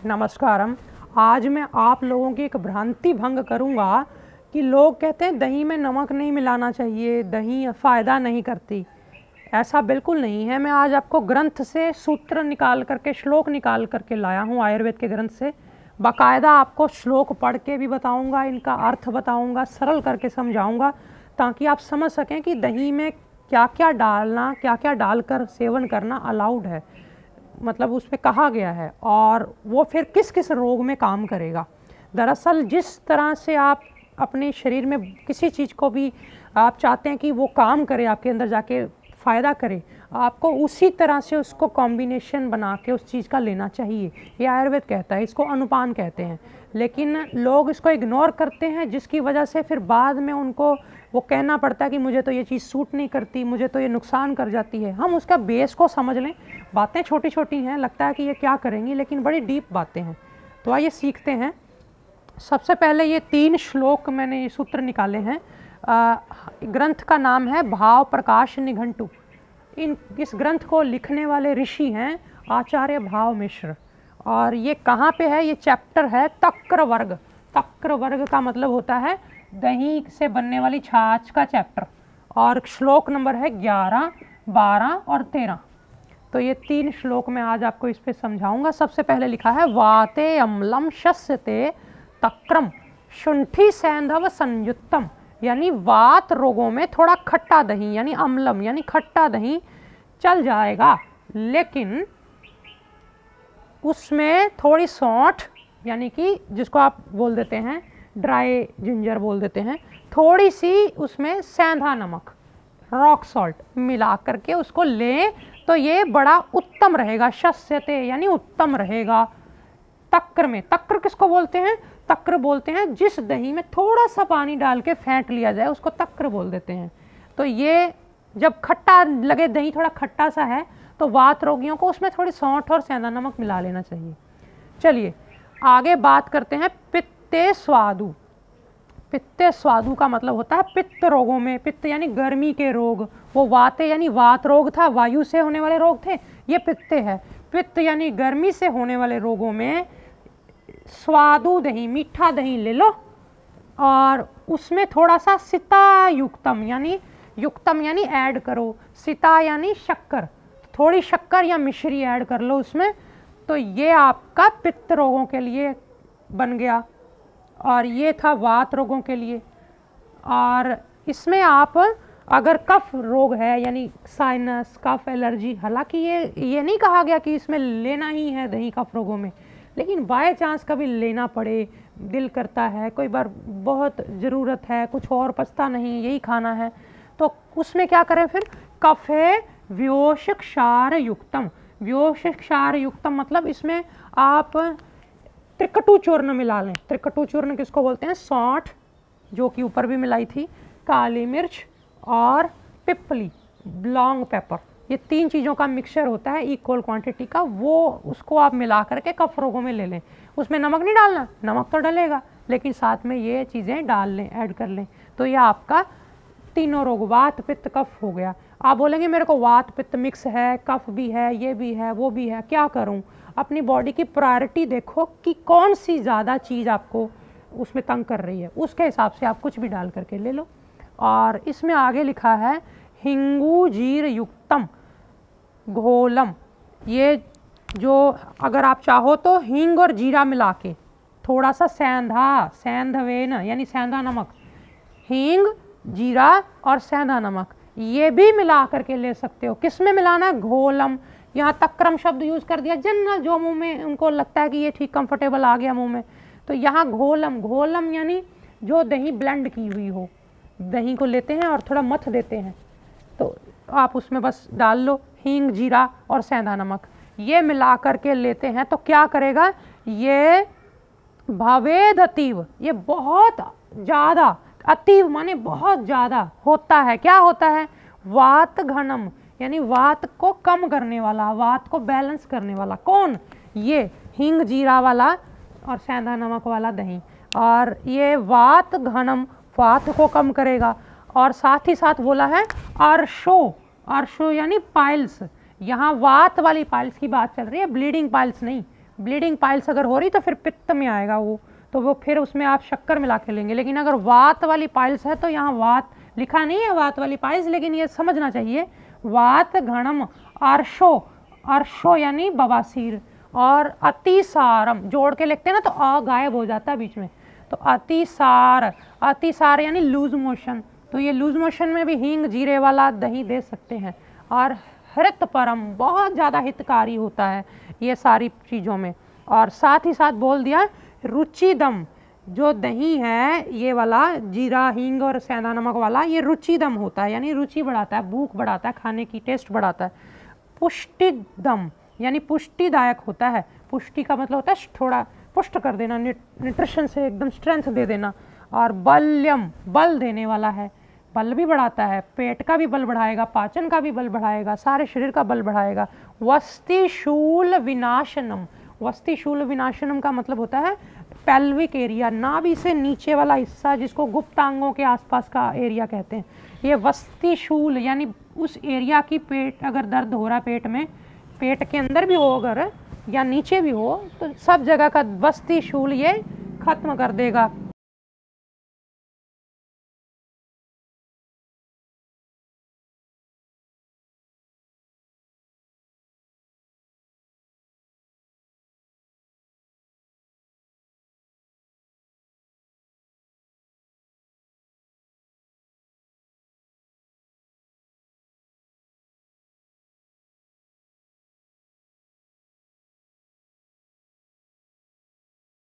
नमस्कारम। आज मैं आप लोगों की एक भ्रांति भंग करूंगा कि लोग कहते हैं दही में नमक नहीं मिलाना चाहिए, दही फ़ायदा नहीं करती। ऐसा बिल्कुल नहीं है। मैं आज आपको ग्रंथ से सूत्र निकाल करके, श्लोक निकाल करके लाया हूँ, आयुर्वेद के ग्रंथ से। बाकायदा आपको श्लोक पढ़ के भी बताऊँगा, इनका अर्थ बताऊँगा, सरल करके समझाऊँगा, ताकि आप समझ सकें कि दही में क्या क्या डालना, क्या क्या डालकर सेवन करना अलाउड है, मतलब उसमें कहा गया है, और वो फिर किस किस रोग में काम करेगा। दरअसल जिस तरह से आप अपने शरीर में किसी चीज़ को भी आप चाहते हैं कि वो काम करे, आपके अंदर जाके फ़ायदा करे, आपको उसी तरह से उसको कॉम्बिनेशन बना के उस चीज़ का लेना चाहिए। ये आयुर्वेद कहता है, इसको अनुपान कहते हैं। लेकिन लोग इसको इग्नोर करते हैं, जिसकी वजह से फिर बाद में उनको वो कहना पड़ता है कि मुझे तो ये चीज़ सूट नहीं करती, मुझे तो ये नुकसान कर जाती है। हम उसका बेस को समझ लें। बातें छोटी छोटी हैं, लगता है कि ये क्या करेंगी, लेकिन बड़ी डीप बातें हैं। तो आइए सीखते हैं। सबसे पहले ये 3 श्लोक मैंने ये सूत्र निकाले हैं। ग्रंथ का नाम है भाव प्रकाश निघंटु। इस ग्रंथ को लिखने वाले ऋषि हैं आचार्य भाव मिश्र। और ये कहाँ पे है? ये चैप्टर है तक्र वर्ग। तक्र वर्ग का मतलब होता है दही से बनने वाली छाछ का चैप्टर। और श्लोक नंबर है 11, 12 और 13। तो ये 3 श्लोक मैं आज आपको इस पे समझाऊंगा। सबसे पहले लिखा है वाते अम्लम शस्यते तक्रम शुंठी सैंधव संयुक्तम, यानी वात रोगों में थोड़ा खट्टा दही, यानी अम्लम यानी खट्टा दही चल जाएगा, लेकिन उसमें थोड़ी सौंठ, यानी कि जिसको आप बोल देते हैं ड्राई जिंजर बोल देते हैं, थोड़ी सी उसमें सेंधा नमक, रॉक सॉल्ट मिला करके उसको लें तो ये बड़ा उत्तम रहेगा। शस्यते यानी उत्तम रहेगा। तक्र में, तक्र किसको बोलते हैं? तक्र बोलते हैं जिस दही में थोड़ा सा पानी डाल के फेंट लिया जाए, उसको तक्र बोल देते हैं। तो ये जब खट्टा लगे, दही थोड़ा खट्टा सा है, तो वात रोगियों को उसमें थोड़ी सौंठ और सेंधा नमक मिला लेना चाहिए। चलिए आगे बात करते हैं पित्ते स्वादु। पित्ते स्वादु का मतलब होता है पित्त रोगों में। पित्त यानी गर्मी के रोग। वो वाते यानी वात रोग था, वायु से होने वाले रोग थे, ये पित्ते है। पित्त यानी गर्मी से होने वाले रोगों में स्वादु दही, मीठा दही ले लो, और उसमें थोड़ा सा सिता युक्तम, यानी युक्तम यानी ऐड करो, सिता यानी शक्कर, थोड़ी शक्कर या मिश्री ऐड कर लो उसमें। तो ये आपका पित्त रोगों के लिए बन गया, और ये था वात रोगों के लिए। और इसमें आप अगर कफ रोग है, यानी साइनस, कफ, एलर्जी, हालांकि ये नहीं कहा गया कि इसमें लेना ही है दही कफ रोगों में, लेकिन बाय चांस कभी लेना पड़े, दिल करता है, कोई बार बहुत ज़रूरत है, कुछ और पछता नहीं, यही खाना है, तो उसमें क्या करें फिर? कफे व्योष क्षार युक्तम। व्योष क्षार युक्तम मतलब इसमें आप त्रिकटु चूर्ण मिला लें। त्रिकटु चूर्ण किसको बोलते हैं? सौंठ, जो कि ऊपर भी मिलाई थी, काली मिर्च और पिपली, लॉन्ग पेपर, ये 3 चीज़ों का मिक्सचर होता है इक्वल क्वांटिटी का। वो उसको आप मिला करके कफ रोगों में ले लें। उसमें नमक नहीं डालना, नमक तो डलेगा, लेकिन साथ में ये चीज़ें डाल लें, ऐड कर लें, तो ये आपका तीनों रोग, वात पित्त कफ हो गया। आप बोलेंगे मेरे को वात पित्त मिक्स है, कफ भी है, ये भी है, वो भी है, क्या करूं? अपनी बॉडी की प्रायोरिटी देखो कि कौन सी ज़्यादा चीज़ आपको उसमें तंग कर रही है, उसके हिसाब से आप कुछ भी डाल करके ले लो। और इसमें आगे लिखा है हिंगू जीर युक्तम घोलम। ये जो अगर आप चाहो तो हींग और जीरा मिला के थोड़ा सा सेंधवेन यानी सेंधा नमक, हींग, जीरा और सेंधा नमक, ये भी मिला करके ले सकते हो। किस में मिलाना? घोलम। यहाँ तक्रम शब्द यूज़ कर दिया, जनरल जो मुंह में उनको लगता है कि ये ठीक कंफर्टेबल आ गया मुंह में, तो यहाँ घोलम। घोलम यानी जो दही ब्लेंड की हुई हो, दही को लेते हैं और थोड़ा मथ देते हैं, तो आप उसमें बस डाल लो हींग, जीरा और सेंधा नमक, ये मिला करके लेते हैं। तो क्या करेगा ये? भवेद अतीव, ये बहुत ज़्यादा, अतीव माने बहुत ज़्यादा होता है। क्या होता है? वात घनम, यानी वात को कम करने वाला, वात को बैलेंस करने वाला। कौन? ये हींग, जीरा वाला और सेंधा नमक वाला दही। और ये वात घनम, वात को कम करेगा। और साथ ही साथ बोला है अर्शो, अर्शो यानी पाइल्स। यहाँ वात वाली पाइल्स की बात चल रही है, ब्लीडिंग पाइल्स नहीं, ब्लीडिंग पाइल्स अगर हो रही तो फिर पित्त में आएगा वो, तो वो फिर उसमें आप शक्कर मिला के लेंगे। लेकिन अगर वात वाली पाइल्स है तो यहाँ वात लिखा नहीं है वात वाली पाइल्स, लेकिन ये समझना चाहिए वात घणम आर्शो, अर्शो यानी बवासीर, और अतिसारम जोड़ के लिखते हैं ना तो अ गायब हो जाता है बीच में, तो अतिसार, अतिसार यानी लूज मोशन, तो ये लूज मोशन में भी हींग जीरे वाला दही दे सकते हैं। और हृत परम बहुत ज़्यादा हितकारी होता है ये सारी चीज़ों में। और साथ ही साथ बोल दिया रुचिदम, जो दही है ये वाला जीरा हींग और सेंधा नमक वाला, ये रुचिदम होता है यानी रुचि बढ़ाता है, भूख बढ़ाता है, खाने की टेस्ट बढ़ाता है। पुष्टिदम यानी पुष्टिदायक होता है, पुष्टि का मतलब होता है थोड़ा पुष्ट कर देना, न्यूट्रिशन से एकदम स्ट्रेंथ दे देना। और बल्यम बल देने वाला है, बल भी बढ़ाता है, पेट का भी बल बढ़ाएगा, पाचन का भी बल बढ़ाएगा, सारे शरीर का बल बढ़ाएगा। वस्तिशूल विनाशनम, वस्तिशूल विनाशनम का मतलब होता है पेल्विक एरिया, नाभि से नीचे वाला हिस्सा जिसको गुप्तांगों के आसपास का एरिया कहते हैं। ये वस्तिशूल यानी उस एरिया की, पेट अगर दर्द हो रहा है पेट में, पेट के अंदर भी हो अगर या नीचे भी हो, तो सब जगह का वस्तिशूल ये खत्म कर देगा।